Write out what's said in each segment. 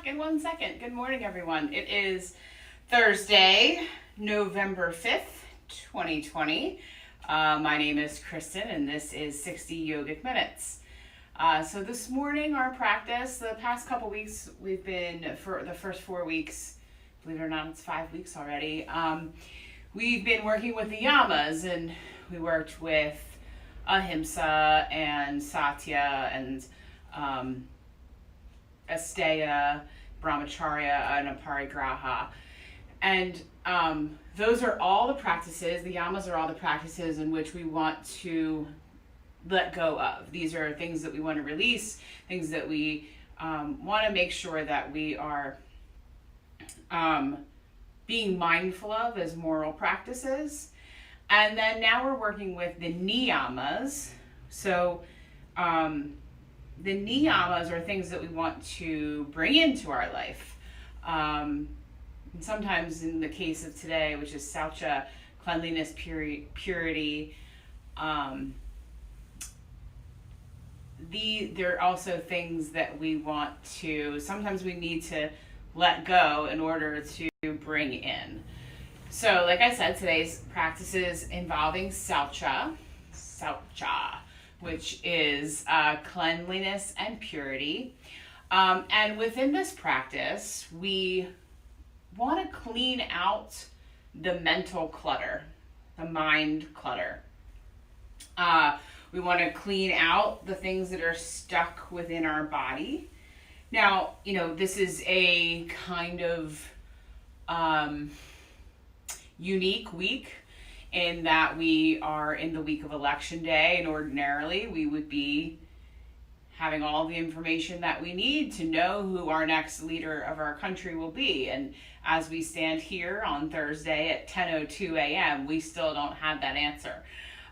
back in 1 second. Good morning, everyone. It is Thursday, November 5th, 2020. My name is Kristen, and this is 60 Yogic Minutes. So this morning, our practice, the past couple weeks, we've been, for the first 4 weeks, believe it or not, it's 5 weeks already, we've been working with the yamas, and we worked with Ahimsa and Satya and Asteya, Brahmacharya, and Aparigraha. And those are all the practices, the yamas are all the practices in which we want to let go of. These are things that we want to release, things that we want to make sure that we are being mindful of as moral practices. And then now we're working with the niyamas. So the niyamas are things that we want to bring into our life. And sometimes in the case of today, which is Saucha, cleanliness, purity, there are also things that we want to, sometimes we need to let go in order to bring in. So like I said, today's practice is involving Saucha, which is cleanliness and purity. And within this practice, we want to clean out the mental clutter, the mind clutter. We want to clean out the things that are stuck within our body. Now, this is a kind of unique week in that we are in the week of election day, and ordinarily we would be having all the information that we need to know who our next leader of our country will be. And as we stand here on Thursday at 10:02 a.m., we still don't have that answer.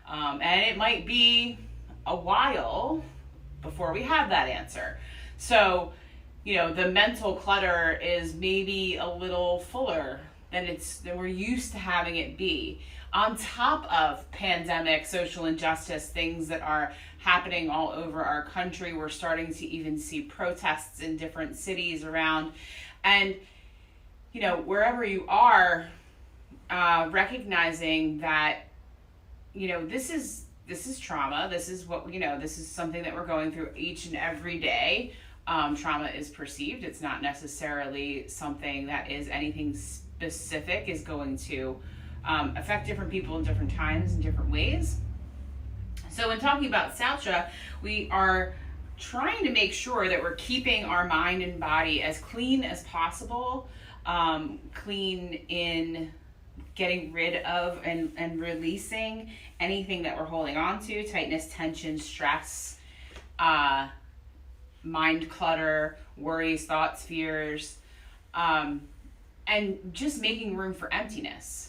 And it might be a while before we have that answer. So, the mental clutter is maybe a little fuller than we're used to having it be. On top of pandemic, social injustice, things that are happening all over our country, we're starting to even see protests in different cities around. And, wherever you are, recognizing that, this is trauma. This is what, this is something that we're going through each and every day. Trauma is perceived. It's not necessarily something that is anything specific, is going to affect different people in different times in different ways. So when talking about Saucha, we are trying to make sure that we're keeping our mind and body as clean as possible, clean in getting rid of and releasing anything that we're holding on to, tightness, tension, stress, mind clutter, worries, thoughts, fears, and just making room for emptiness.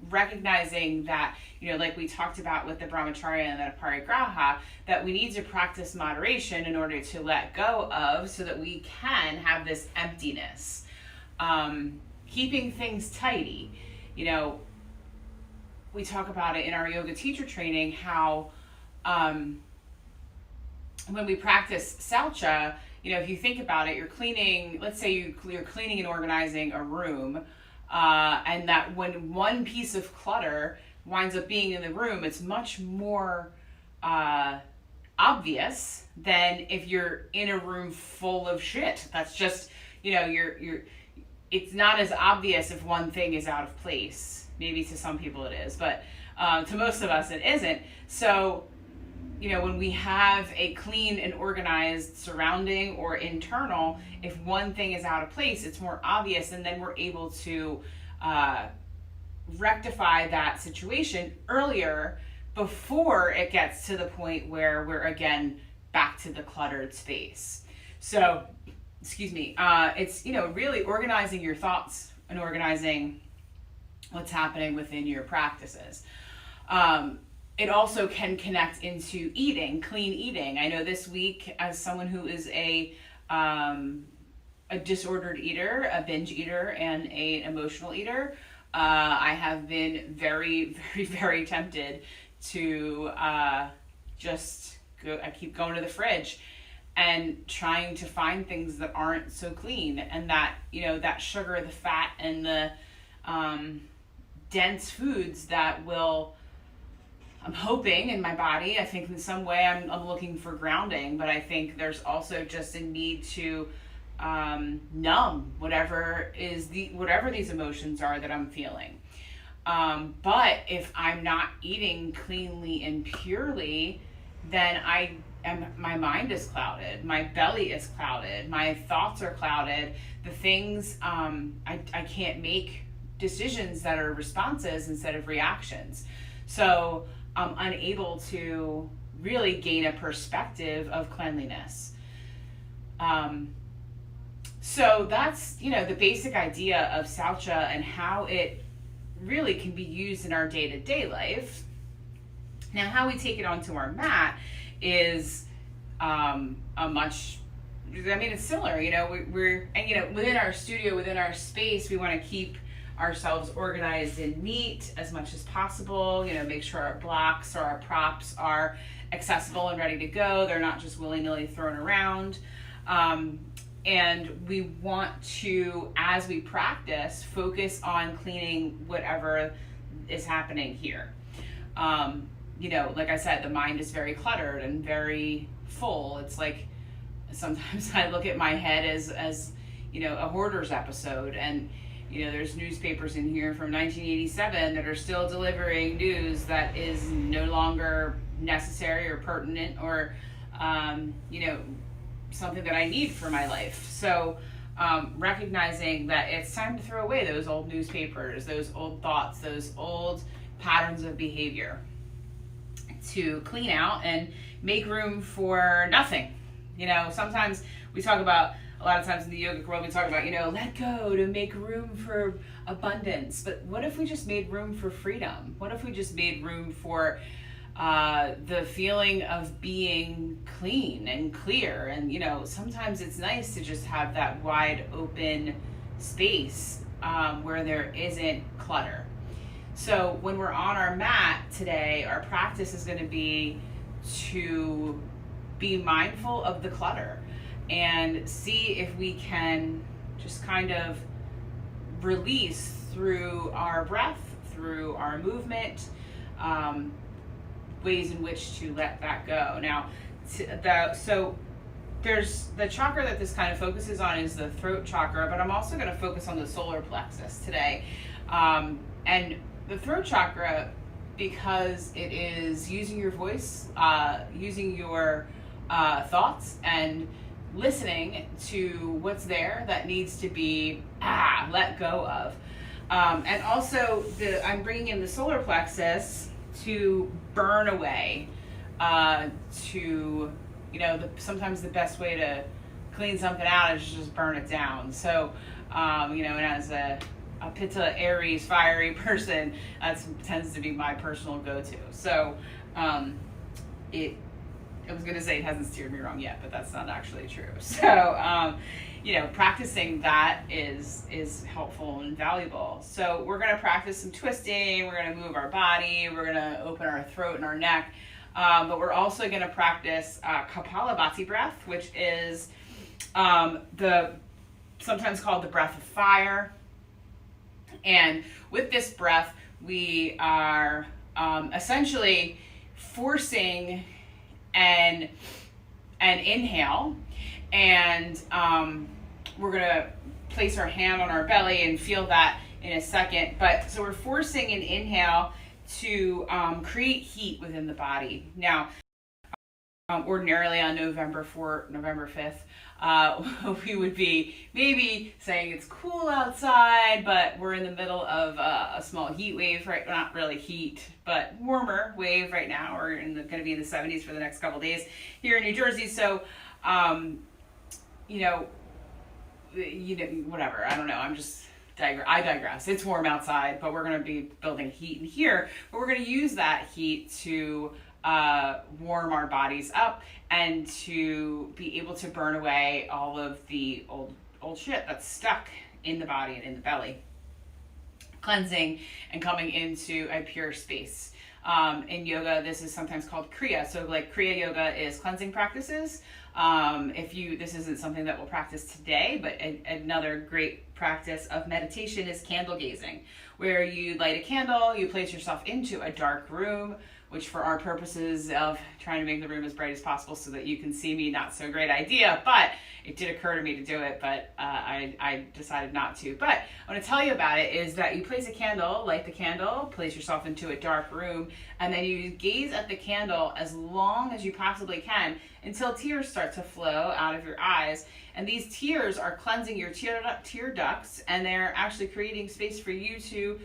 Recognizing that, like we talked about with the Brahmacharya and the Aparigraha, that we need to practice moderation in order to let go of, so that we can have this emptiness. Keeping things tidy. We talk about it in our yoga teacher training, how when we practice Saucha, if you think about it, you're cleaning, let's say you're cleaning and organizing a room, and that when one piece of clutter winds up being in the room, it's much more obvious than if you're in a room full of shit. That's just, it's not as obvious if one thing is out of place. Maybe to some people it is, but to most of us it isn't. So, when we have a clean and organized surrounding or internal, if one thing is out of place, it's more obvious, and then we're able to rectify that situation earlier before it gets to the point where we're again back to the cluttered space. So, it's, really organizing your thoughts and organizing what's happening within your practices. It also can connect into eating, clean eating. I know this week, as someone who is a disordered eater, a binge eater, and an emotional eater, I have been very, very, very tempted to just go. I keep going to the fridge and trying to find things that aren't so clean, and that, that sugar, the fat, and the dense foods that will, I'm hoping in my body, I think in some way I'm looking for grounding, but I think there's also just a need to numb whatever these emotions are that I'm feeling. But if I'm not eating cleanly and purely, then my mind is clouded, my belly is clouded, my thoughts are clouded. The things, I can't make decisions that are responses instead of reactions. So I'm unable to really gain a perspective of cleanliness. So that's, the basic idea of Saucha and how it really can be used in our day-to-day life. Now, how we take it onto our mat is it's similar. We're within our studio, within our space, we want to keep ourselves organized and neat as much as possible. Make sure our blocks or our props are accessible and ready to go. They're not just willy-nilly thrown around. And we want to, as we practice, focus on cleaning whatever is happening here. Like I said, the mind is very cluttered and very full. It's like sometimes I look at my head as a Hoarders episode, and there's newspapers in here from 1987 that are still delivering news that is no longer necessary or pertinent or something that I need for my life. So recognizing that it's time to throw away those old newspapers, those old thoughts, those old patterns of behavior, to clean out and make room for nothing. Sometimes we talk about, a lot of times in the yogic world, we talk about, let go to make room for abundance. But what if we just made room for freedom? What if we just made room for the feeling of being clean and clear? And, sometimes it's nice to just have that wide open space where there isn't clutter. So when we're on our mat today, our practice is going to be to be mindful of the clutter and see if we can just kind of release through our breath, through our movement, ways in which to let that go. Now, so there's the chakra that this kind of focuses on is the throat chakra, but I'm also going to focus on the solar plexus today. And the throat chakra, because it is using your voice, using your thoughts, and listening to what's there that needs to be let go of. And also, I'm bringing in the solar plexus to burn away, sometimes the best way to clean something out is just burn it down. So, and as a Pitta Aries fiery person, that tends to be my personal go-to. So, I was going to say it hasn't steered me wrong yet, but that's not actually true. So, practicing that is helpful and valuable. So we're going to practice some twisting. We're going to move our body. We're going to open our throat and our neck. But we're also going to practice Kapalabhati breath, which is sometimes called the breath of fire. And with this breath, we are essentially forcing an inhale, and we're going to place our hand on our belly and feel that in a second. But so we're forcing an inhale to create heat within the body. Now, ordinarily on November 5th, we would be maybe saying it's cool outside, but we're in the middle of a small heat wave, right? Not really heat, but warmer wave right now. We're going to be in the 70s for the next couple days here in New Jersey. So, whatever. I don't know. I digress. It's warm outside, but we're going to be building heat in here. But we're going to use that heat to warm our bodies up and to be able to burn away all of the old shit that's stuck in the body and in the belly. Cleansing and coming into a pure space. In yoga, this is sometimes called Kriya. So like Kriya yoga is cleansing practices. This isn't something that we'll practice today, but another great practice of meditation is candle gazing, where you light a candle, you place yourself into a dark room, which for our purposes of trying to make the room as bright as possible so that you can see me, not so great idea, but it did occur to me to do it, but I decided not to. But I want to tell you about it is that you place a candle, light the candle, place yourself into a dark room, and then you gaze at the candle as long as you possibly can until tears start to flow out of your eyes. And these tears are cleansing your tear ducts, and they're actually creating space for you to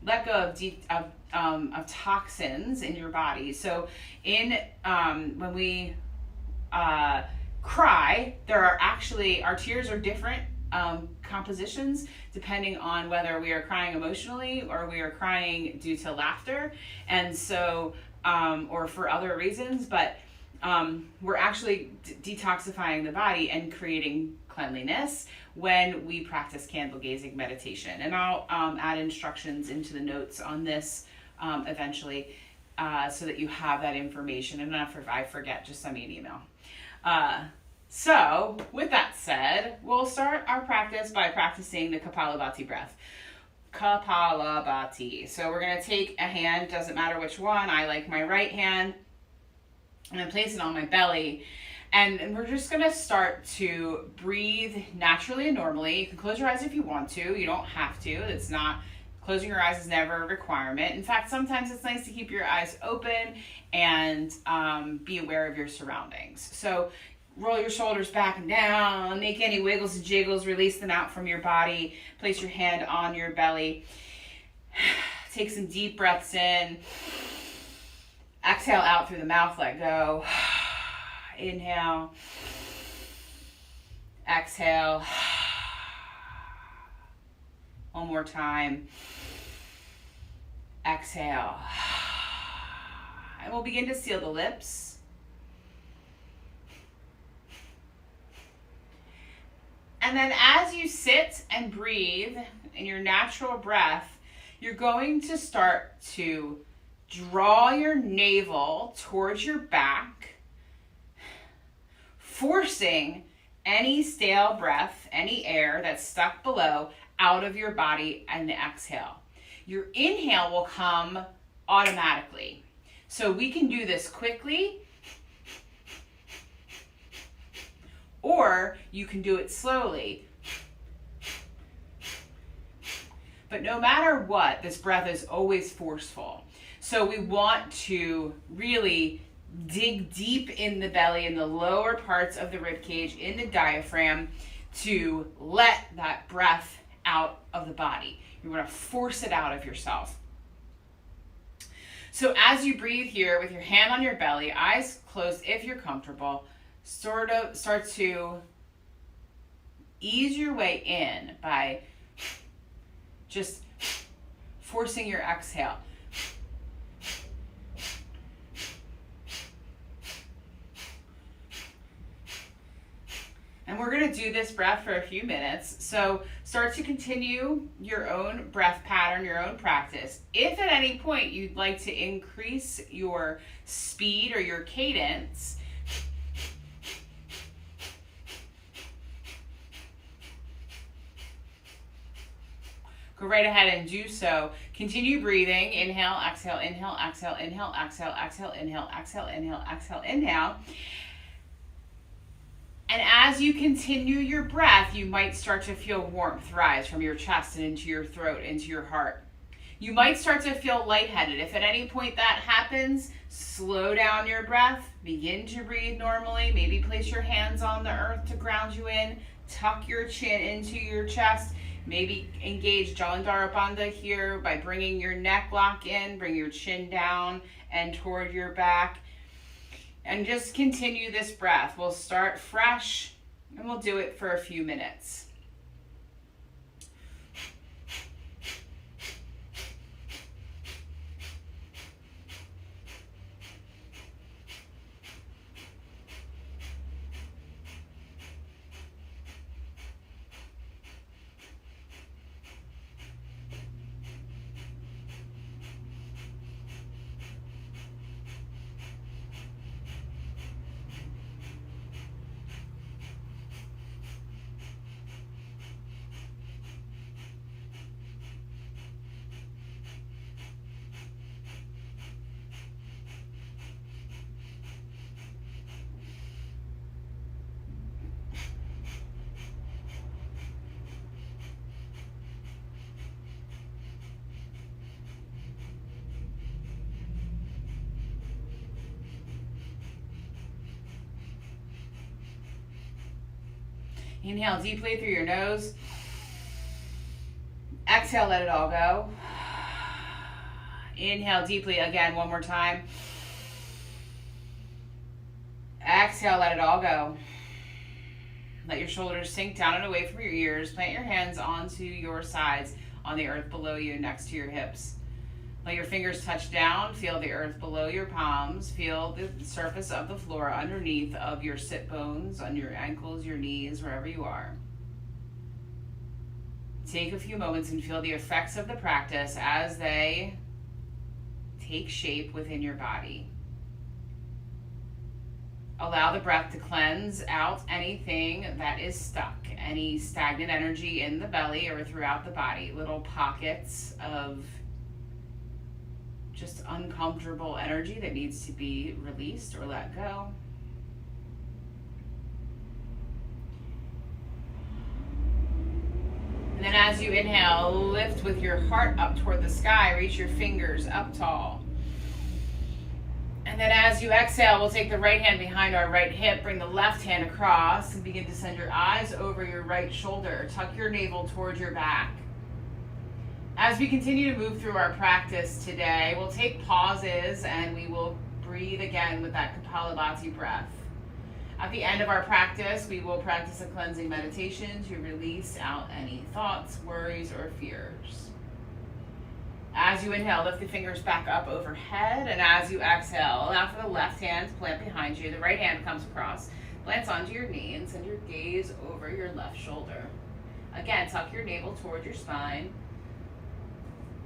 let go of toxins in your body. So when we cry, our tears are different compositions depending on whether we are crying emotionally or we are crying due to laughter, and so or for other reasons, but we're actually detoxifying the body and creating cleanliness when we practice candle gazing meditation. And I'll add instructions into the notes on this eventually so that you have that information. And if I forget, just send me an email. So with that said, we'll start our practice by practicing the Kapalabhati breath. Kapalabhati. So we're going to take a hand, doesn't matter which one. I like my right hand, and then place it on my belly. And we're just going to start to breathe naturally and normally. You can close your eyes if you want to. You don't have to. It's not, closing your eyes is never a requirement. In fact, sometimes it's nice to keep your eyes open and be aware of your surroundings. So roll your shoulders back and down, make any wiggles and jiggles, release them out from your body. Place your hand on your belly. Take some deep breaths in. Exhale out through the mouth, let go. Inhale. Exhale. One more time. Exhale. And we'll begin to seal the lips. And then as you sit and breathe in your natural breath, you're going to start to draw your navel towards your back, forcing any stale breath, any air that's stuck below, out of your body and exhale. Your inhale will come automatically. So we can do this quickly, or you can do it slowly. But no matter what, this breath is always forceful. So we want to really dig deep in the belly, in the lower parts of the rib cage, in the diaphragm, to let that breath out of the body. You want to force it out of yourself. So as you breathe here with your hand on your belly, eyes closed if you're comfortable, sort of start to ease your way in by just forcing your exhale. And we're going to do this breath for a few minutes. So start to continue your own breath pattern, your own practice. If at any point you'd like to increase your speed or your cadence, go right ahead and do so. Continue breathing. Inhale, exhale, inhale, exhale, inhale, exhale, exhale, inhale, exhale, inhale, exhale, inhale. And as you continue your breath, you might start to feel warmth rise from your chest and into your throat, into your heart. You might start to feel lightheaded. If at any point that happens, slow down your breath, begin to breathe normally. Maybe place your hands on the earth to ground you in. Tuck your chin into your chest. Maybe engage Jalandhara Bandha here by bringing your neck lock in, bring your chin down and toward your back. And just continue this breath. We'll start fresh and we'll do it for a few minutes. Inhale deeply through your nose. Exhale, let it all go. Inhale deeply again, one more time. Exhale, let it all go. Let your shoulders sink down and away from your ears. Plant your hands onto your sides on the earth below you, next to your hips. Let your fingers touch down. Feel the earth below your palms. Feel the surface of the floor underneath of your sit bones, on your ankles, your knees, wherever you are. Take a few moments and feel the effects of the practice as they take shape within your body. Allow the breath to cleanse out anything that is stuck, any stagnant energy in the belly or throughout the body, little pockets of just uncomfortable energy that needs to be released or let go. And then as you inhale, lift with your heart up toward the sky, reach your fingers up tall. And then as you exhale, we'll take the right hand behind our right hip, bring the left hand across, and begin to send your eyes over your right shoulder. Tuck your navel towards your back. As we continue to move through our practice today, we'll take pauses and we will breathe again with that Kapalabhati breath. At the end of our practice, we will practice a cleansing meditation to release out any thoughts, worries, or fears. As you inhale, lift the fingers back up overhead, and as you exhale, allow for the left hand to plant behind you. The right hand comes across, plants onto your knee, and send your gaze over your left shoulder. Again, tuck your navel toward your spine.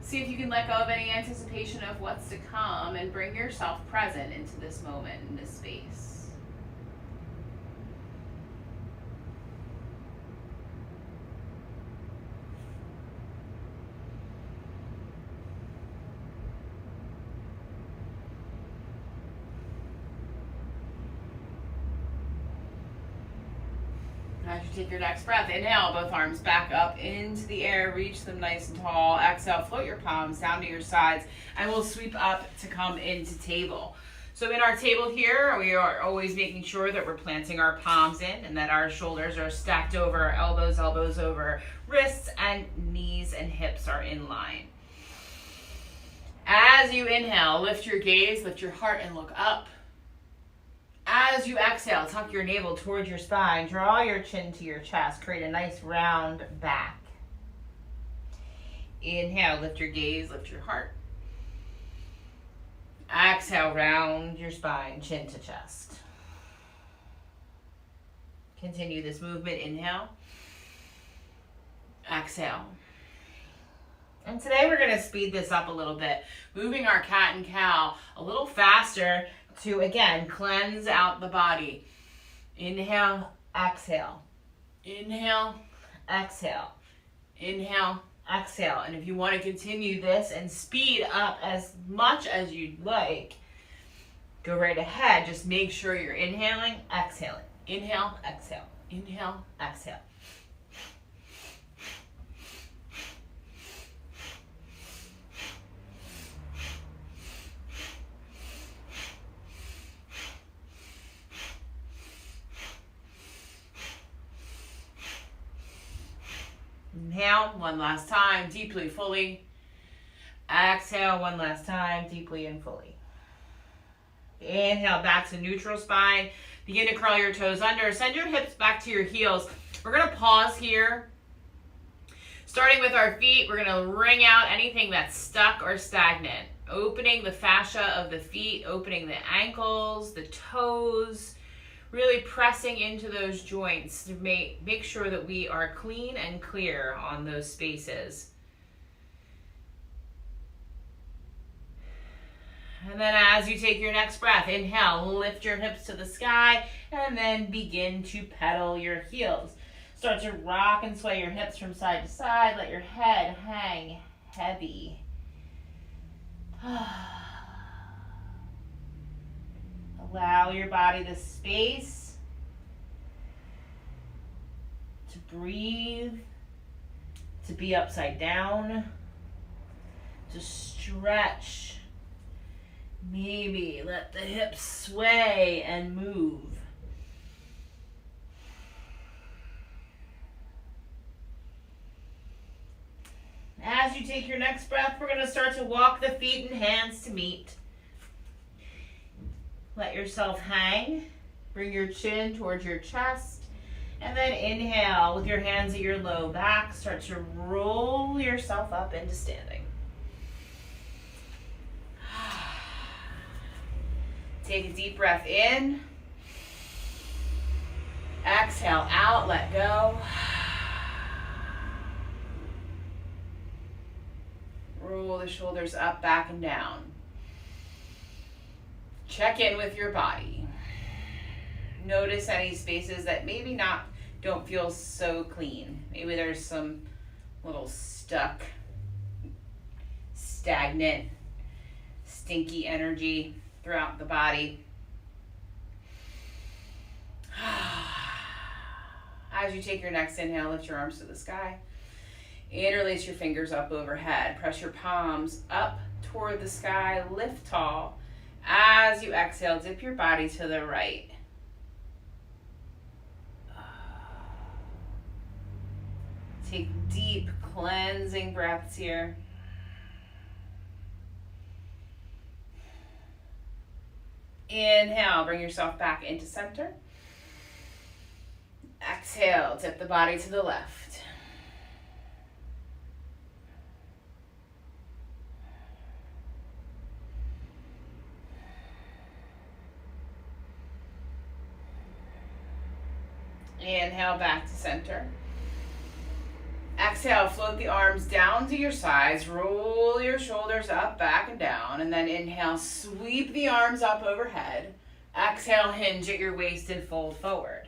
See if you can let go of any anticipation of what's to come and bring yourself present into this moment, in this space. As you take your next breath, inhale, both arms back up into the air, reach them nice and tall. Exhale, float your palms down to your sides, and we'll sweep up to come into table. So in our table here, we are always making sure that we're planting our palms in and that our shoulders are stacked over, our elbows over, wrists and knees and hips are in line. As you inhale, lift your gaze, lift your heart, and look up. As you exhale, tuck your navel towards your spine, draw your chin to your chest, create a nice round back. Inhale, lift your gaze, lift your heart. Exhale, round your spine, chin to chest. Continue this movement, inhale. Exhale. And today we're going to speed this up a little bit, moving our cat and cow a little faster to, again, cleanse out the body. Inhale, exhale. Inhale, exhale. Inhale, exhale. And if you want to continue this and speed up as much as you'd like, go right ahead. Just make sure you're inhaling, exhaling. Inhale, exhale. Inhale, exhale. Inhale, one last time, deeply, fully. Exhale, one last time, deeply and fully. Inhale, back to neutral spine. Begin to curl your toes under. Send your hips back to your heels. We're going to pause here. Starting with our feet, we're going to wring out anything that's stuck or stagnant. Opening the fascia of the feet, opening the ankles, the toes. Really pressing into those joints to make sure that we are clean and clear on those spaces. And then as you take your next breath, inhale, lift your hips to the sky, and then begin to pedal your heels. Start to rock and sway your hips from side to side. Let your head hang heavy. Allow your body the space to breathe, to be upside down, to stretch. Maybe let the hips sway and move. you take your next breath, we're going to start to walk the feet and hands to meet. Let yourself hang. Bring your chin towards your chest. And then inhale with your hands at your low back. Start to roll yourself up into standing. Take a deep breath in. Exhale out, let go. Roll the shoulders up, back, and down. Check in with your body. Notice any spaces that maybe don't feel so clean. Maybe there's some little stuck, stagnant, stinky energy throughout the body. As you take your next inhale, lift your arms to the sky. Interlace your fingers up overhead. Press your palms up toward the sky. Lift tall. As you exhale, dip your body to the right. Take deep, cleansing breaths here. Inhale, bring yourself back into center. Exhale, tip the body to the left. Inhale, back to center. Exhale, float the arms down to your sides. Roll your shoulders up, back, and down. And then inhale, sweep the arms up overhead. Exhale, hinge at your waist and fold forward.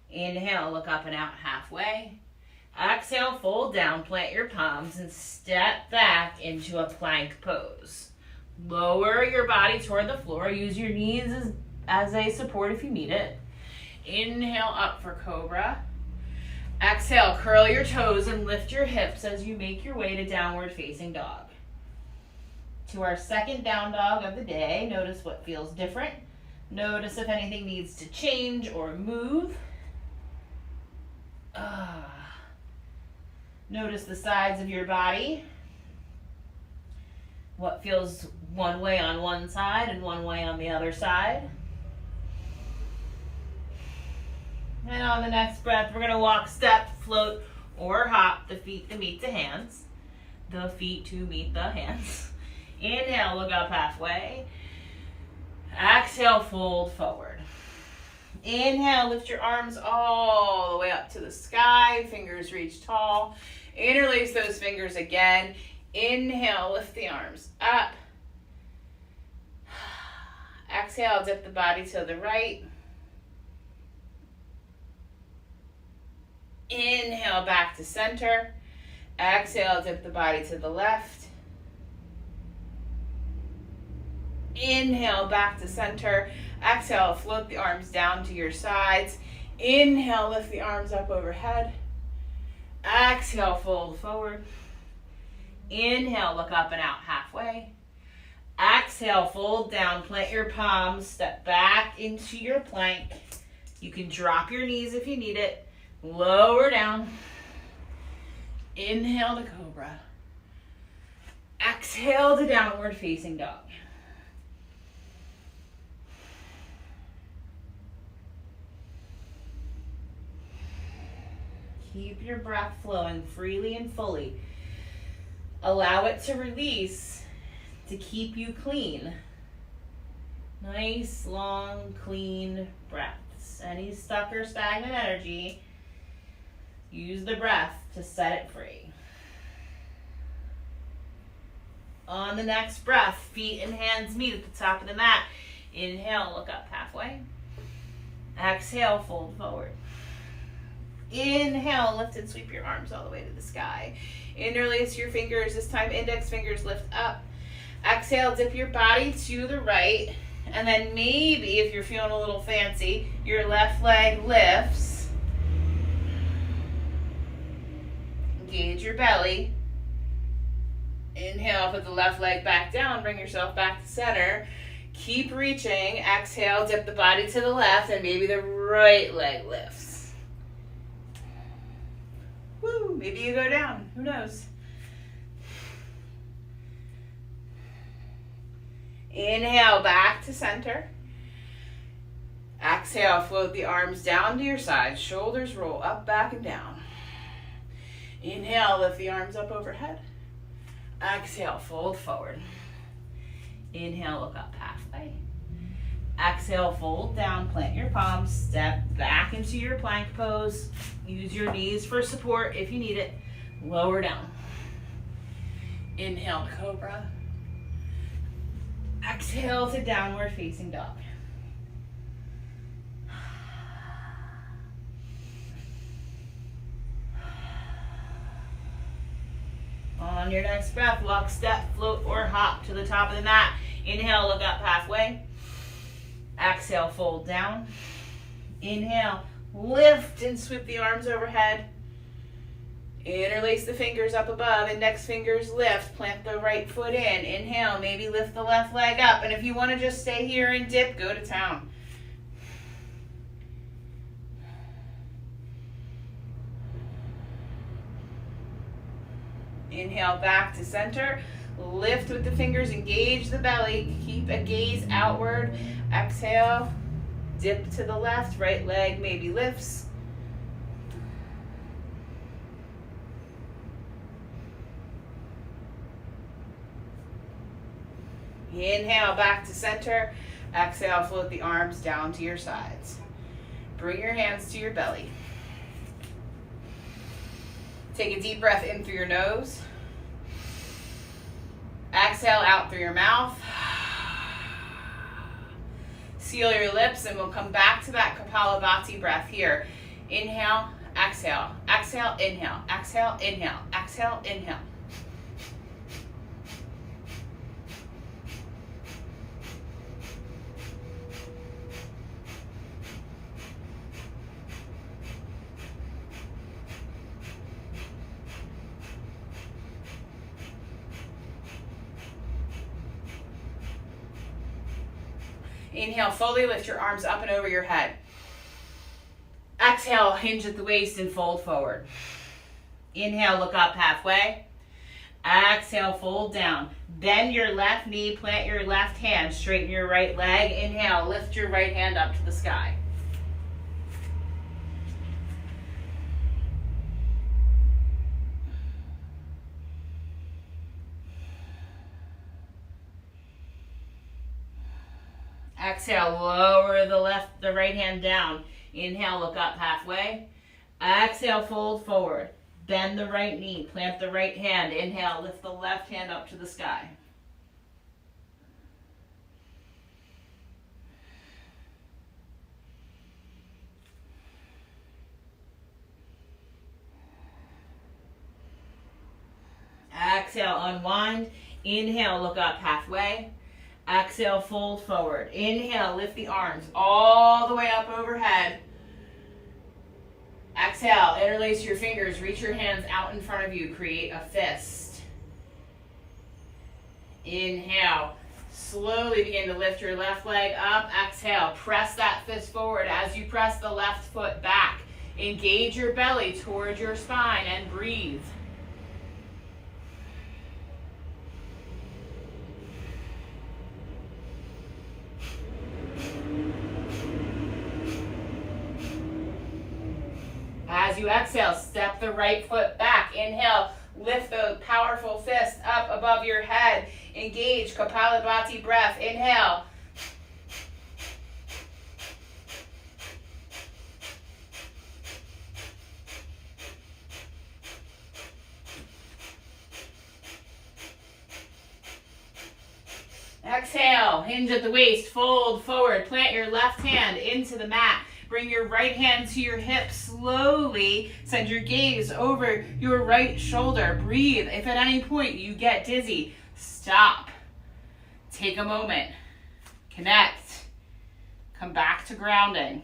Inhale, look up and out halfway. Exhale, fold down, plant your palms, and step back into a plank pose. Lower your body toward the floor. Use your knees as a support if you need it. Inhale, up for cobra. Exhale, curl your toes and lift your hips as you make your way to downward facing dog. To our second down dog of the day, notice what feels different. Notice if anything needs to change or move. Notice the sides of your body. What feels one way on one side and one way on the other side. And on the next breath, we're going to walk, step, float, or hop the feet to meet the hands. The feet to meet the hands. Inhale, look up halfway. Exhale, fold forward. Inhale, lift your arms all the way up to the sky. Fingers reach tall. Interlace those fingers again. Inhale, lift the arms up. Exhale, dip the body to the right. Inhale, back to center. Exhale, dip the body to the left. Inhale, back to center. Exhale, float the arms down to your sides. Inhale, lift the arms up overhead. Exhale, fold forward. Inhale, look up and out halfway. Exhale, fold down, plant your palms, step back into your plank. You can drop your knees if you need it. Lower down. Inhale to cobra. Exhale to downward facing dog. Keep your breath flowing freely and fully. Allow it to release to keep you clean. Nice, long, clean breaths. Any stuck or stagnant energy, use the breath to set it free. On the next breath, feet and hands meet at the top of the mat. Inhale, look up halfway. Exhale, fold forward. Inhale, lift and sweep your arms all the way to the sky. Interlace your fingers, this time index fingers lift up. Exhale, dip your body to the right. And then maybe, if you're feeling a little fancy, your left leg lifts. Engage your belly. Inhale, put the left leg back down, bring yourself back to center. Keep reaching. Exhale, dip the body to the left, and maybe the right leg lifts. Woo, maybe you go down, who knows? Inhale, back to center. Exhale, float the arms down to your sides. Shoulders roll up, back, and down. Inhale, lift the arms up overhead. Exhale, fold forward. Inhale, look up halfway. Exhale, fold down, plant your palms, step back into your plank pose. Use your knees for support if you need it. Lower down. Inhale, cobra. Exhale to downward facing dog. On your next breath, walk, step, float, or hop to the top of the mat. Inhale, look up halfway. Exhale, fold down. Inhale, lift and sweep the arms overhead. Interlace the fingers up above. Index fingers lift. Plant the right foot in. Inhale, maybe lift the left leg up. And if you want to just stay here and dip, go to town. Inhale, back to center. Lift with the fingers, engage the belly. Keep a gaze outward. Exhale, dip to the left. Right leg maybe lifts. Inhale, back to center. Exhale, float the arms down to your sides. Bring your hands to your belly. Take a deep breath in through your nose. Exhale out through your mouth. Seal your lips and we'll come back to that Kapalabhati breath here. Inhale, exhale, exhale, inhale, exhale, inhale, exhale, inhale. Inhale, fully lift your arms up and over your head. Exhale, hinge at the waist and fold forward. Inhale, look up halfway. Exhale, fold down. Bend your left knee, plant your left hand, straighten your right leg. Inhale, lift your right hand up to the sky. Exhale, lower the right hand down. Inhale, look up halfway. Exhale, fold forward. Bend the right knee, plant the right hand. Inhale, lift the left hand up to the sky. Exhale, unwind. Inhale, look up halfway. Exhale, fold forward. Inhale, lift the arms all the way up overhead. Exhale, interlace your fingers, reach your hands out in front of you, create a fist. Inhale, slowly begin to lift your left leg up. Exhale, press that fist forward as you press the left foot back. Engage your belly towards your spine and breathe. As you exhale, step the right foot back. Inhale, lift the powerful fist up above your head. Engage Kapalabhati breath. Inhale. Exhale, hinge at the waist, fold forward, plant your left hand into the mat. Bring your right hand to your hip slowly. Send your gaze over your right shoulder. Breathe. If at any point you get dizzy, stop. Take a moment. Connect. Come back to grounding.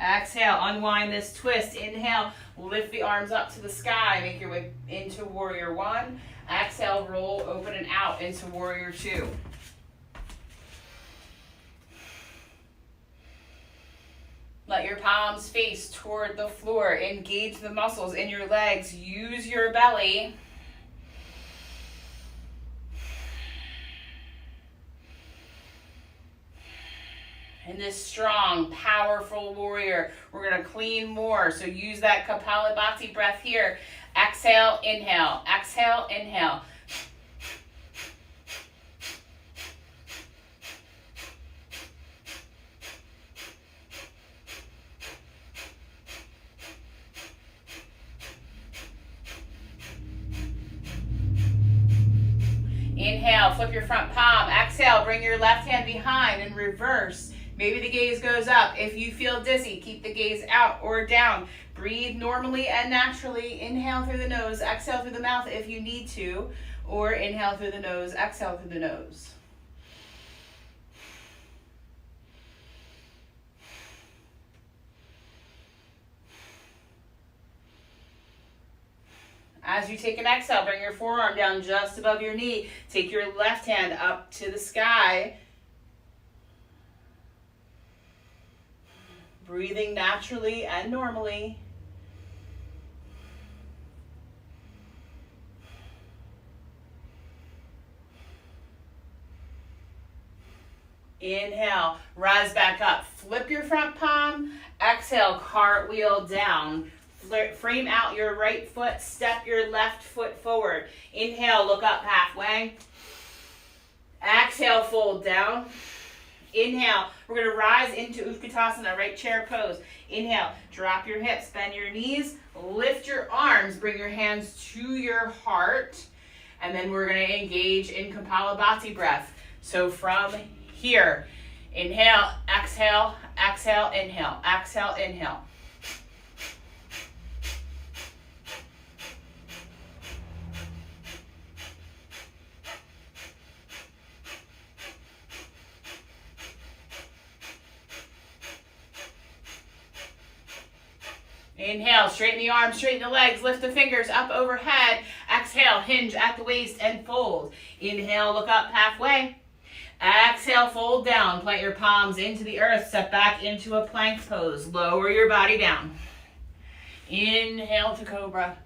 Exhale, unwind this twist. Inhale, lift the arms up to the sky. Make your way into warrior one. Exhale, roll, open, and out into warrior two. Let your palms face toward the floor. Engage the muscles in your legs. Use your belly. In this strong, powerful warrior, we're going to clean more. So use that Kapalabhati breath here. Exhale, inhale. Exhale, inhale. Inhale, flip your front palm. Exhale, bring your left hand behind and reverse. Maybe the gaze goes up. If you feel dizzy, keep the gaze out or down. Breathe normally and naturally. Inhale through the nose, exhale through the mouth if you need to, or inhale through the nose, exhale through the nose. As you take an exhale, bring your forearm down just above your knee. Take your left hand up to the sky. Breathing naturally and normally. Inhale, rise back up. Flip your front palm. Exhale, cartwheel down. Frame out your right foot, step your left foot forward. Inhale, look up halfway. Exhale, fold down. Inhale, we're going to rise into Utkatasana, right chair pose. Inhale, drop your hips, bend your knees, lift your arms, bring your hands to your heart, and then we're going to engage in Kapalabhati breath. So from here, inhale, exhale, exhale, inhale, exhale, inhale. Inhale, straighten the arms, straighten the legs, lift the fingers up overhead. Exhale, hinge at the waist and fold. Inhale, look up halfway. Exhale, fold down. Plant your palms into the earth. Step back into a plank pose. Lower your body down. Inhale to cobra.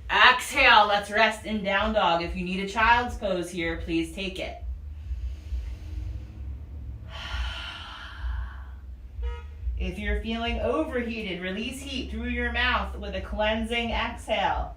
Exhale, let's rest in down dog. If you need a child's pose here, please take it. If you're feeling overheated, release heat through your mouth with a cleansing exhale.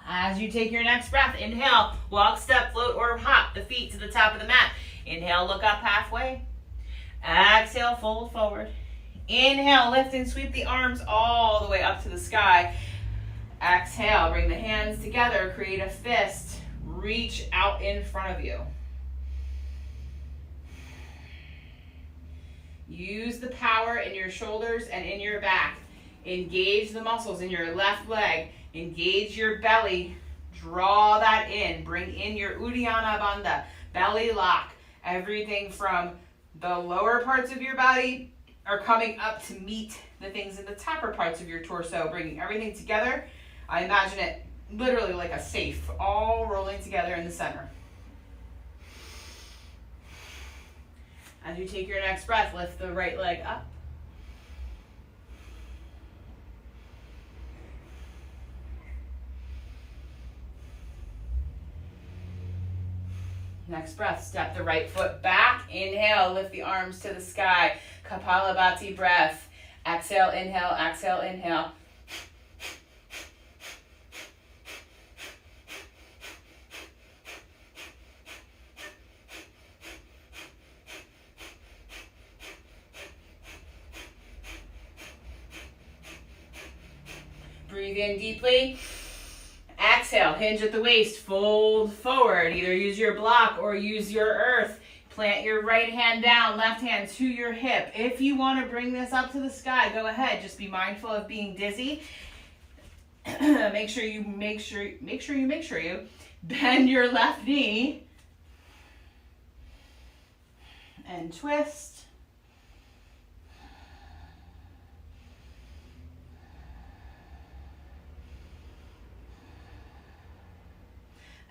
As you take your next breath, inhale, walk, step, float, or hop the feet to the top of the mat. Inhale, look up halfway. Exhale, fold forward. Inhale, lift and sweep the arms all the way up to the sky. Exhale, bring the hands together, create a fist, reach out in front of you. Use the power in your shoulders and in your back. Engage the muscles in your left leg. Engage your belly. Draw that in. Bring in your Uddiyana Bandha, belly lock. Everything from the lower parts of your body are coming up to meet the things in the topper parts of your torso, bringing everything together. I imagine it literally like a safe, all rolling together in the center. As you take your next breath, lift the right leg up. Next breath, step the right foot back. Inhale, lift the arms to the sky. Kapalabhati breath. Exhale, inhale, exhale, inhale. Breathe in deeply. Exhale, hinge at the waist, fold forward. Either use your block or use your earth. Plant your right hand down, left hand to your hip. If you want to bring this up to the sky, go ahead. Just be mindful of being dizzy. make sure you bend your left knee and twist.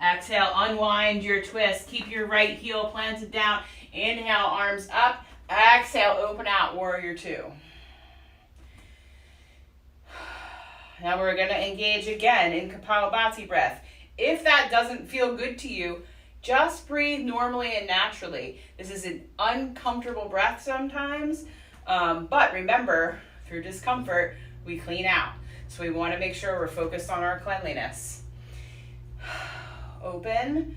Exhale, unwind your twist. Keep your right heel planted down. Inhale, arms up. Exhale, open out, warrior two. Now we're going to engage again in Kapalabhati breath. If that doesn't feel good to you, just breathe normally and naturally. This is an uncomfortable breath sometimes, but remember, through discomfort, we clean out. So we want to make sure we're focused on our cleanliness. Open,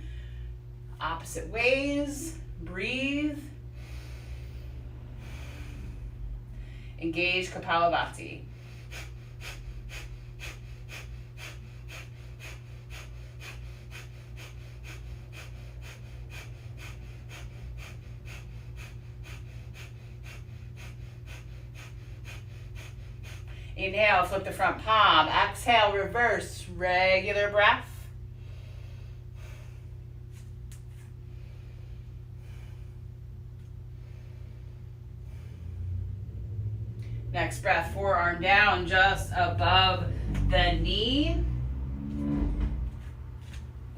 opposite ways, breathe. Engage Kapalabhati. Inhale, flip the front palm. Exhale, reverse, regular breath. Next breath, forearm down just above the knee.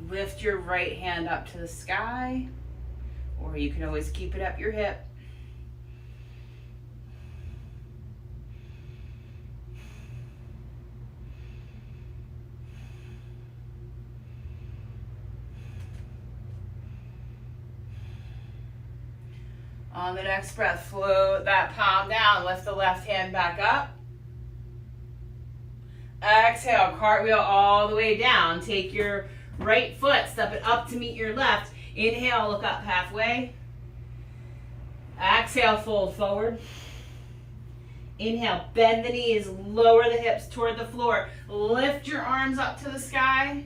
Lift your right hand up to the sky, or you can always keep it up your hip. On the next breath, float that palm down. Lift the left hand back up. Exhale, cartwheel all the way down. Take your right foot, step it up to meet your left. Inhale, look up halfway. Exhale, fold forward. Inhale, bend the knees, lower the hips toward the floor. Lift your arms up to the sky.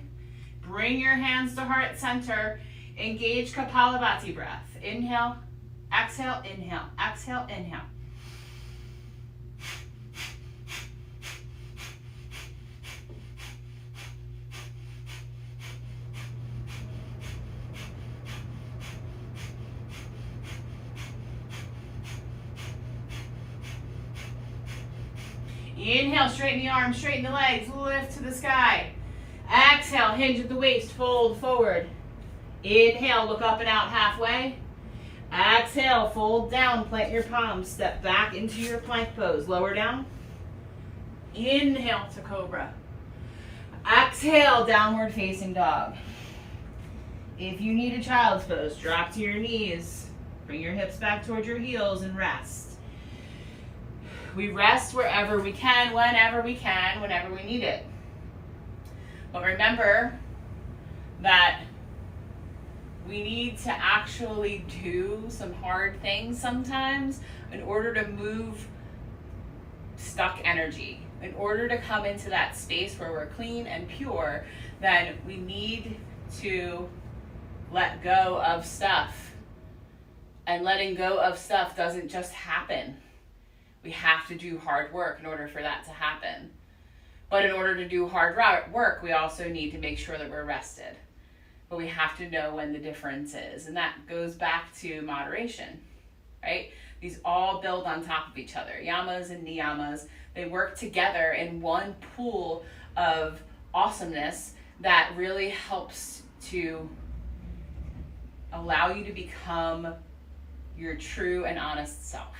Bring your hands to heart center. Engage Kapalabhati breath. Inhale. Exhale, inhale, exhale, inhale. Inhale, straighten the arms, straighten the legs, lift to the sky. Exhale, hinge at the waist, fold forward. Inhale, look up and out halfway. Exhale, fold down, plant your palms, step back into your plank pose. Lower down. Inhale to cobra. Exhale, downward facing dog. If you need a child's pose, drop to your knees. Bring your hips back towards your heels and rest. We rest wherever we can, whenever we need it. But remember that we need to actually do some hard things sometimes in order to move stuck energy. In order to come into that space where we're clean and pure, then we need to let go of stuff. And letting go of stuff doesn't just happen. We have to do hard work in order for that to happen. But in order to do hard work, we also need to make sure that we're rested. But we have to know when the difference is. And that goes back to moderation, right? These all build on top of each other. Yamas and niyamas, they work together in one pool of awesomeness that really helps to allow you to become your true and honest self.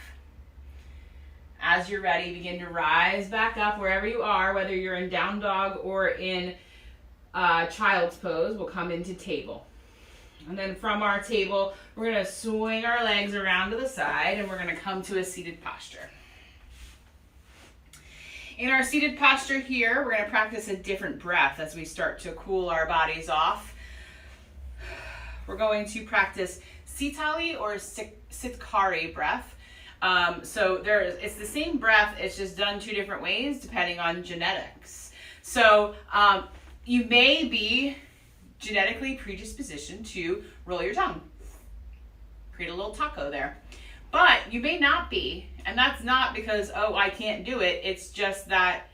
As you're ready, begin to rise back up wherever you are, whether you're in down dog or in child's pose. We'll come into table. And then from our table, we're going to swing our legs around to the side and we're going to come to a seated posture. In our seated posture here, we're going to practice a different breath as we start to cool our bodies off. We're going to practice Sitali or Sitkari breath. So it's the same breath, it's just done two different ways depending on genetics. So you may be genetically predispositioned to roll your tongue. Create a little taco there. But you may not be, and that's not because, oh, I can't do it. It's just that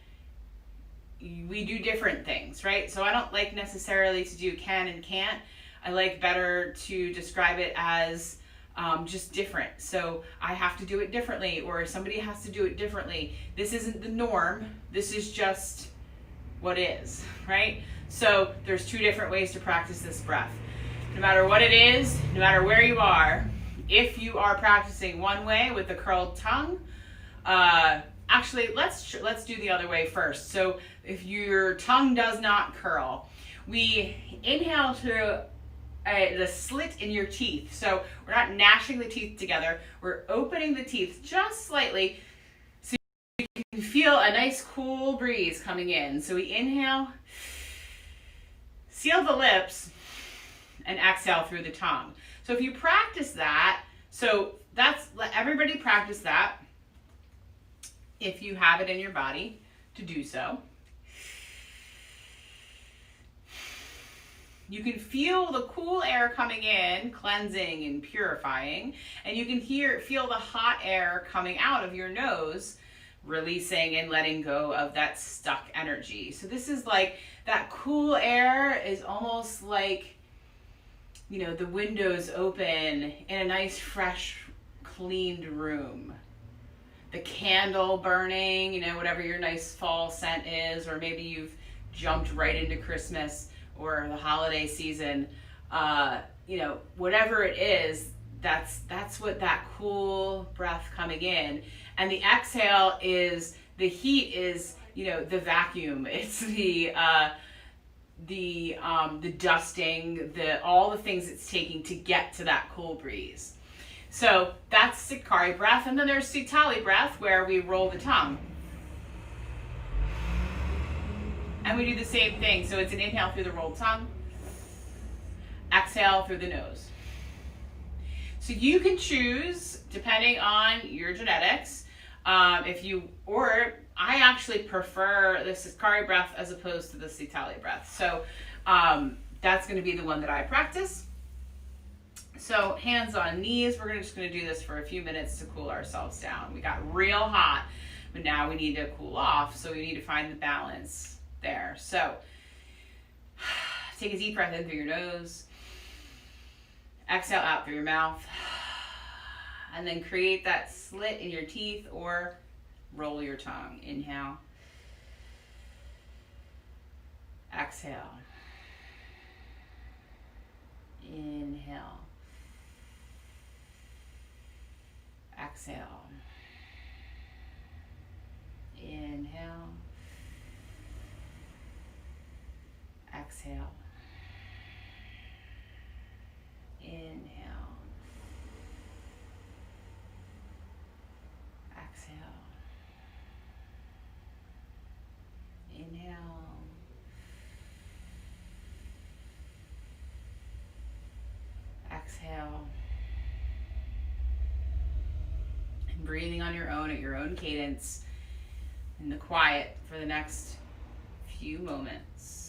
we do different things, right? So I don't like necessarily to do can and can't. I like better to describe it as just different. So I have to do it differently, or somebody has to do it differently. This isn't the norm. This is just what is, right? So there's two different ways to practice this breath. No matter what it is, no matter where you are, if you are practicing one way with the curled tongue, actually, let's do the other way first. So if your tongue does not curl, we inhale through the slit in your teeth. So we're not gnashing the teeth together. We're opening the teeth just slightly so you can feel a nice cool breeze coming in. So we inhale, seal the lips, and exhale through the tongue. So if you practice that, let everybody practice that if you have it in your body to do so. You can feel the cool air coming in, cleansing and purifying, and you can feel the hot air coming out of your nose, releasing and letting go of that stuck energy. So this is like, that cool air is almost like, the windows open in a nice, fresh, cleaned room. The candle burning, whatever your nice fall scent is, or maybe you've jumped right into Christmas or the holiday season, whatever it is, that's what that cool breath coming in. And the exhale is, the heat is, the vacuum. It's the dusting, all the things it's taking to get to that cool breeze. So that's Sikari breath. And then there's Sitali breath, where we roll the tongue. And we do the same thing. So it's an inhale through the rolled tongue, exhale through the nose. So you can choose, depending on your genetics, I actually prefer the Sikari breath as opposed to the Sitali breath. So that's going to be the one that I practice. So hands on knees. We're just going to do this for a few minutes to cool ourselves down. We got real hot, but now we need to cool off. So we need to find the balance there. So take a deep breath in through your nose. Exhale out through your mouth. And then create that slit in your teeth or roll your tongue. Inhale. Exhale. Inhale. Exhale. Inhale. Exhale. Inhale. Exhale. Inhale. Exhale. And breathing on your own at your own cadence in the quiet for the next few moments.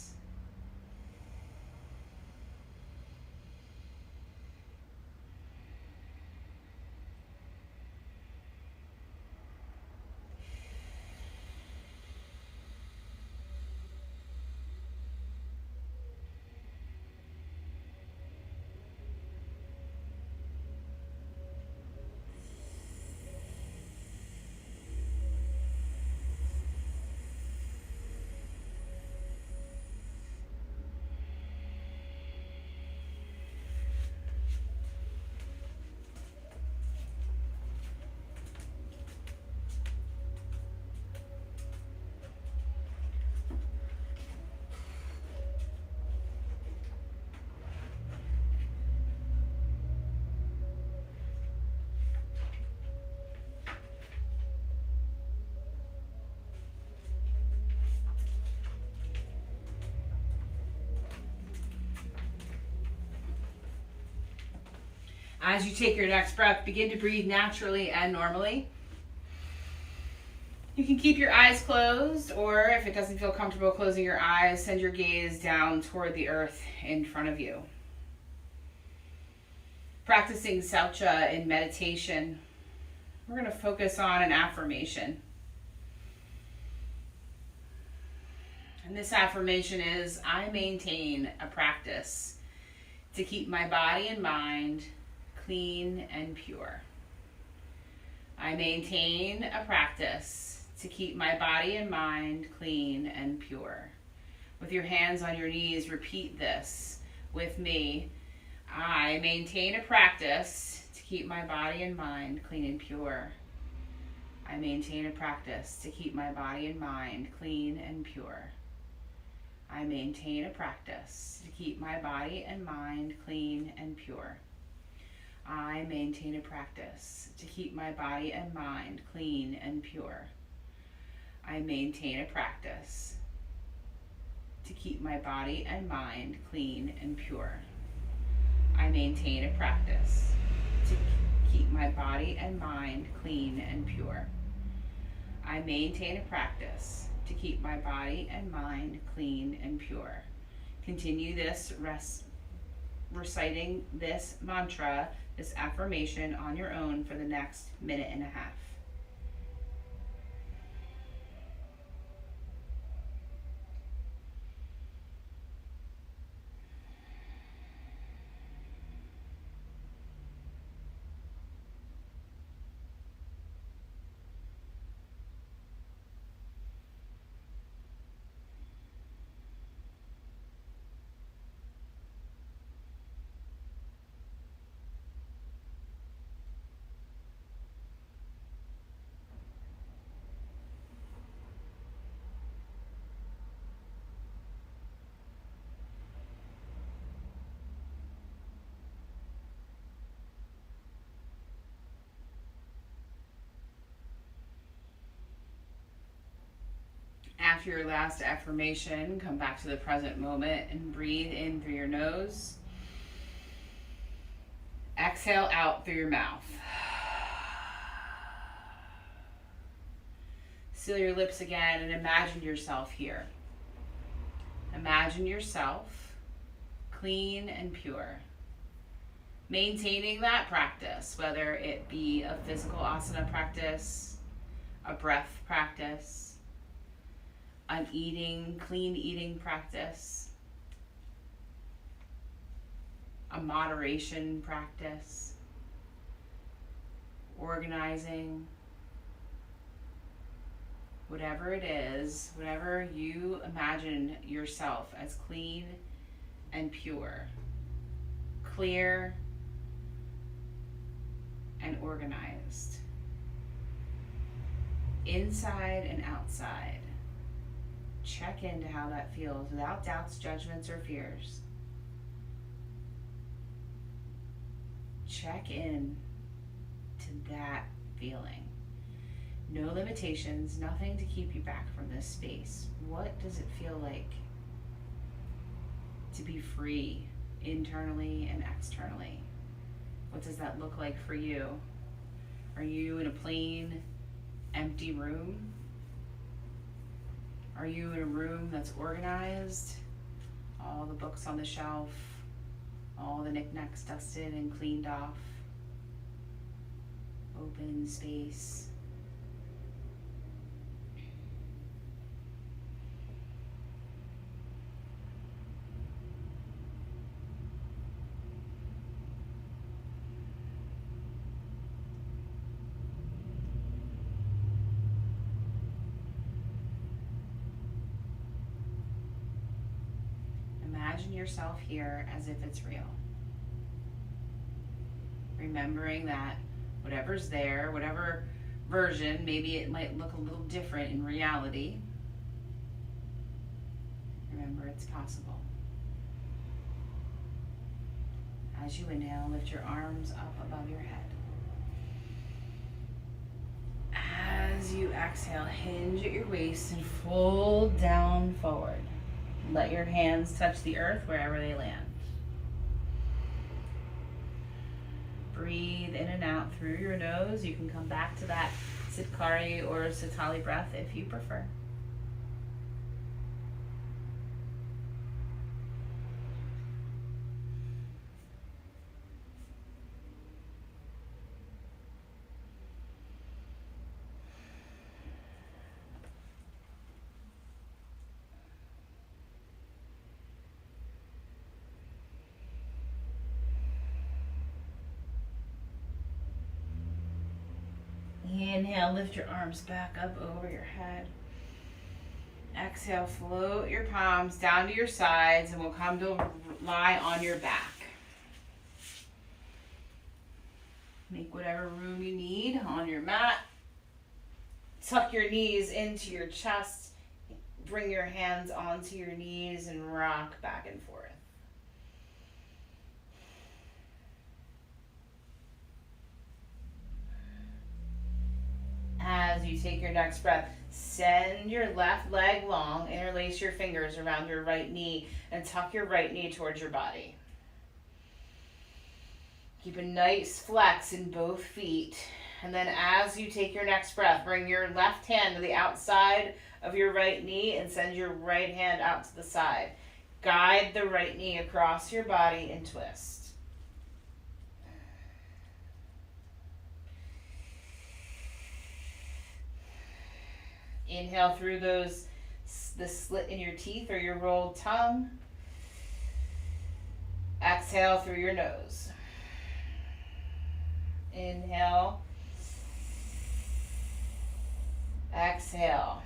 As you take your next breath, begin to breathe naturally and normally. You can keep your eyes closed, or if it doesn't feel comfortable closing your eyes, send your gaze down toward the earth in front of you. Practicing Saucha in meditation, we're going to focus on an affirmation. And this affirmation is, I maintain a practice to keep my body and mind clean and pure. I maintain a practice to keep my body and mind clean and pure. With your hands on your knees, repeat this with me. I maintain a practice to keep my body and mind clean and pure. I maintain a practice to keep my body and mind clean and pure. I maintain a practice to keep my body and mind clean and pure. I maintain a practice to keep my body and mind clean and pure. I maintain a practice to keep my body and mind clean and pure. I maintain a practice to keep my body and mind clean and pure. I maintain a practice to keep my body and mind clean and pure. Continue this reciting this mantra, this affirmation on your own for the next minute and a half. After your last affirmation, come back to the present moment and breathe in through your nose. Exhale out through your mouth. Seal your lips again and imagine yourself here. Imagine yourself clean and pure. Maintaining that practice, whether it be a physical asana practice, a breath practice, an clean eating practice, a moderation practice, organizing, whatever it is, whatever you imagine yourself as clean and pure, clear and organized, inside and outside. Check into how that feels without doubts, judgments, or fears. Check in to that feeling. No limitations, nothing to keep you back from this space. What does it feel like to be free internally and externally? What does that look like for you? Are you in a plain, empty room? Are you in a room that's organized? All the books on the shelf, all the knickknacks dusted and cleaned off. Open space. Imagine yourself here as if it's real. Remembering that whatever's there, whatever version, maybe it might look a little different in reality. Remember, it's possible. As you inhale, lift your arms up above your head. As you exhale, hinge at your waist and fold down forward. Let your hands touch the earth wherever they land. Breathe in and out through your nose. You can come back to that Sitkari or Sitali breath if you prefer. Inhale, lift your arms back up over your head. Exhale, float your palms down to your sides, and we'll come to lie on your back. Make whatever room you need on your mat. Tuck your knees into your chest. Bring your hands onto your knees and rock back and forth. As you take your next breath, send your left leg long, interlace your fingers around your right knee, and tuck your right knee towards your body. Keep a nice flex in both feet. And then as you take your next breath, bring your left hand to the outside of your right knee and send your right hand out to the side. Guide the right knee across your body and twist. Inhale through the slit in your teeth or your rolled tongue. Exhale through your nose. Inhale. Exhale.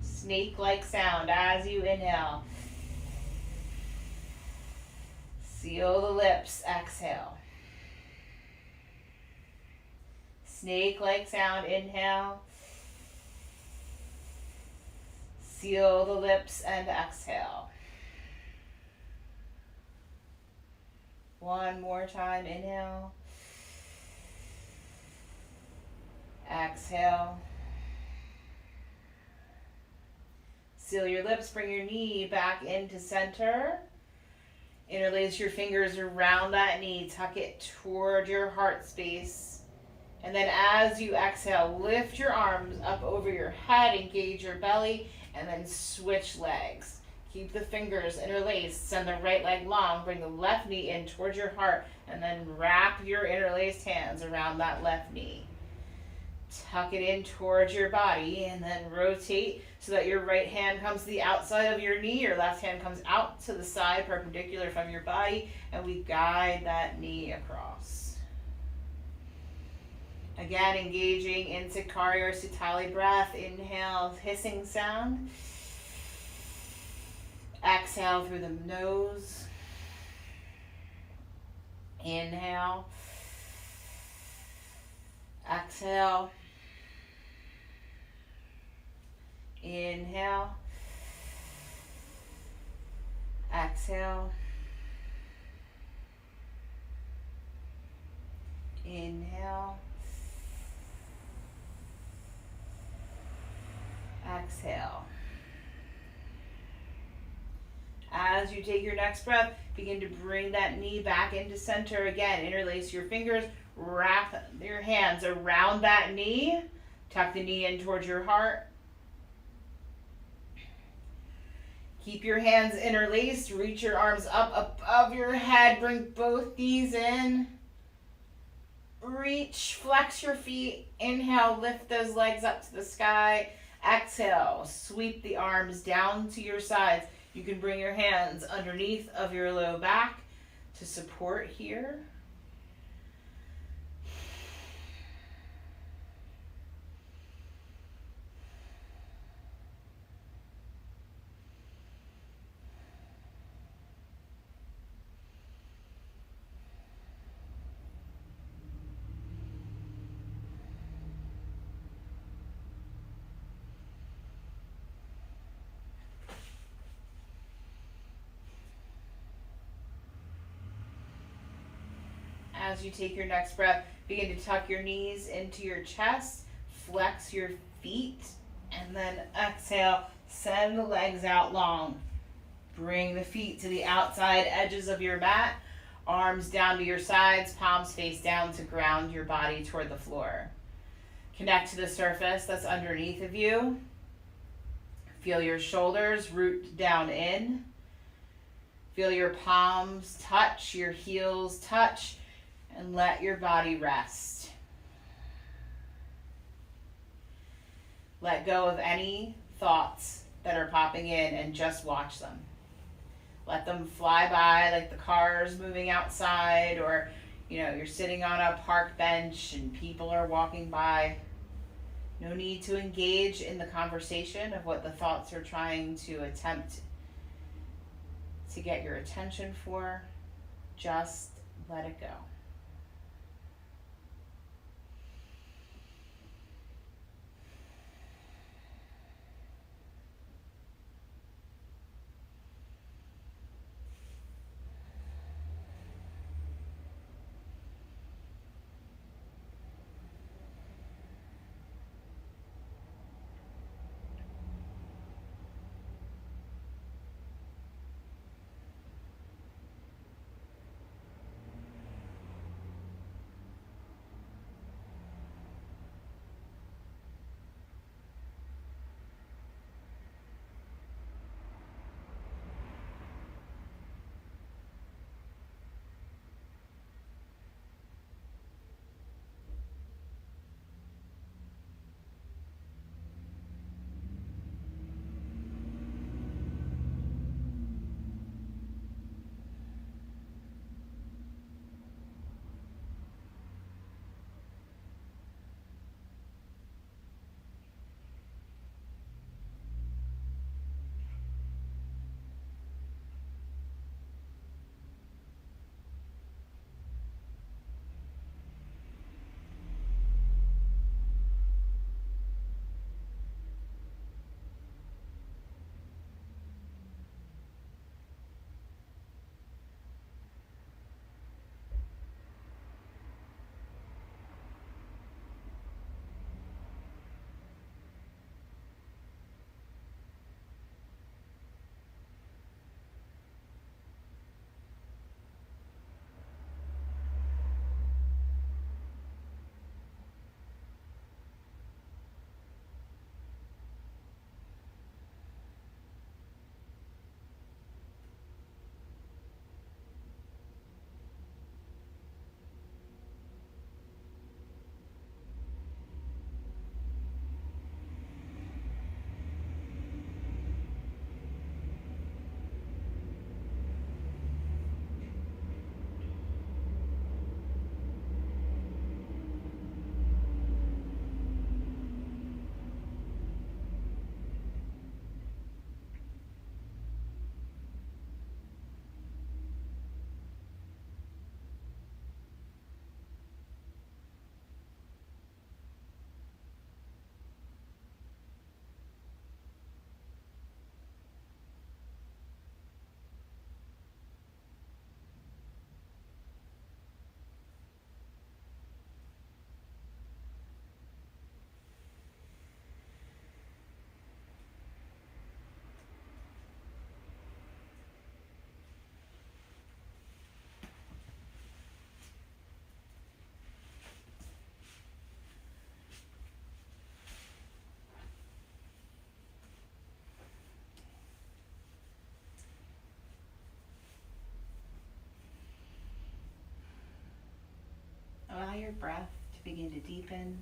Snake-like sound as you inhale. Seal the lips. Exhale. Snake-like sound. Inhale. Seal the lips and exhale. One more time. Inhale. Exhale. Seal your lips. Bring your knee back into center. Interlace your fingers around that knee. Tuck it toward your heart space. And then as you exhale, lift your arms up over your head. Engage your belly. And then switch legs. Keep the fingers interlaced. Send the right leg long. Bring the left knee in towards your heart. And then wrap your interlaced hands around that left knee. Tuck it in towards your body. And then rotate so that your right hand comes to the outside of your knee. Your left hand comes out to the side, perpendicular from your body. And we guide that knee across. Again, engaging in Sakari or Sutali breath. Inhale, hissing sound. Exhale through the nose. Inhale. Exhale. Inhale. Exhale. Inhale. Exhale. As you take your next breath, begin to bring that knee back into center again. Interlace your fingers, wrap your hands around that knee. Tuck the knee in towards your heart. Keep your hands interlaced. Reach your arms up above your head. Bring both knees in. Reach, flex your feet. Inhale, lift those legs up to the sky. Exhale, sweep the arms down to your sides. You can bring your hands underneath of your low back to support here. As you take your next breath, begin to tuck your knees into your chest, flex your feet, and then exhale, send the legs out long. Bring the feet to the outside edges of your mat, arms down to your sides, palms face down to ground your body toward the floor. Connect to the surface that's underneath of you. Feel your shoulders root down in. Feel your palms touch, your heels touch, and let your body rest. Let go of any thoughts that are popping in and just watch them. Let them fly by like the cars moving outside, or you're sitting on a park bench and people are walking by. No need to engage in the conversation of what the thoughts are trying to attempt to get your attention for. Just let it go. Allow your breath to begin to deepen.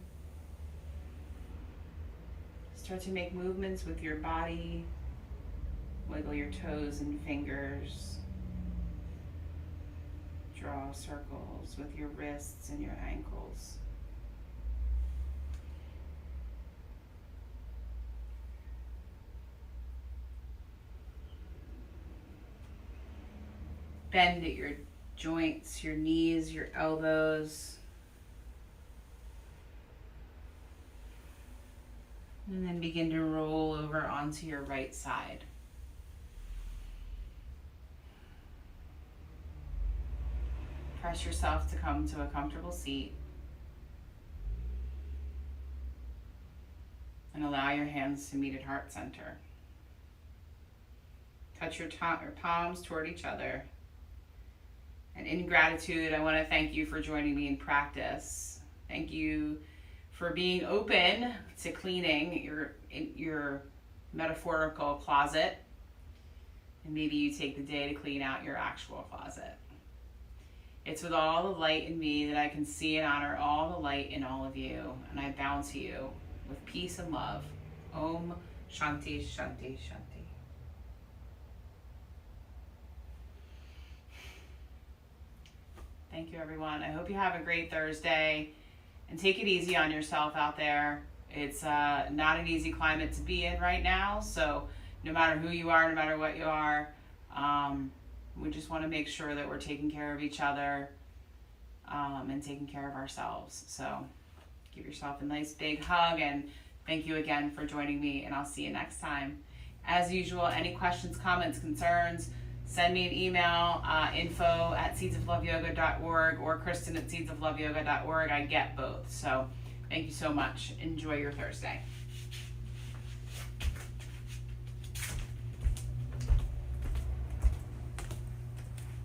Start to make movements with your body. Wiggle your toes and fingers. Draw circles with your wrists and your ankles. Bend at your joints, your knees, your elbows. And then begin to roll over onto your right side. Press yourself to come to a comfortable seat. And allow your hands to meet at heart center. Touch your palms toward each other. And in gratitude, I want to thank you for joining me in practice. Thank you for being open to cleaning your metaphorical closet. And maybe you take the day to clean out your actual closet. It's with all the light in me that I can see and honor all the light in all of you. And I bow to you with peace and love. Om Shanti Shanti Shanti. Thank you, everyone. I hope you have a great Thursday. And take it easy on yourself out there. It's not an easy climate to be in right now. So no matter who you are, no matter what you are, we just want to make sure that we're taking care of each other and taking care of ourselves. So give yourself a nice big hug, and thank you again for joining me, and I'll see you next time. As usual, any questions, comments, concerns, send me an email, info@seedsofloveyoga.org or Kristen@seedsofloveyoga.org. I get both. So thank you so much. Enjoy your Thursday.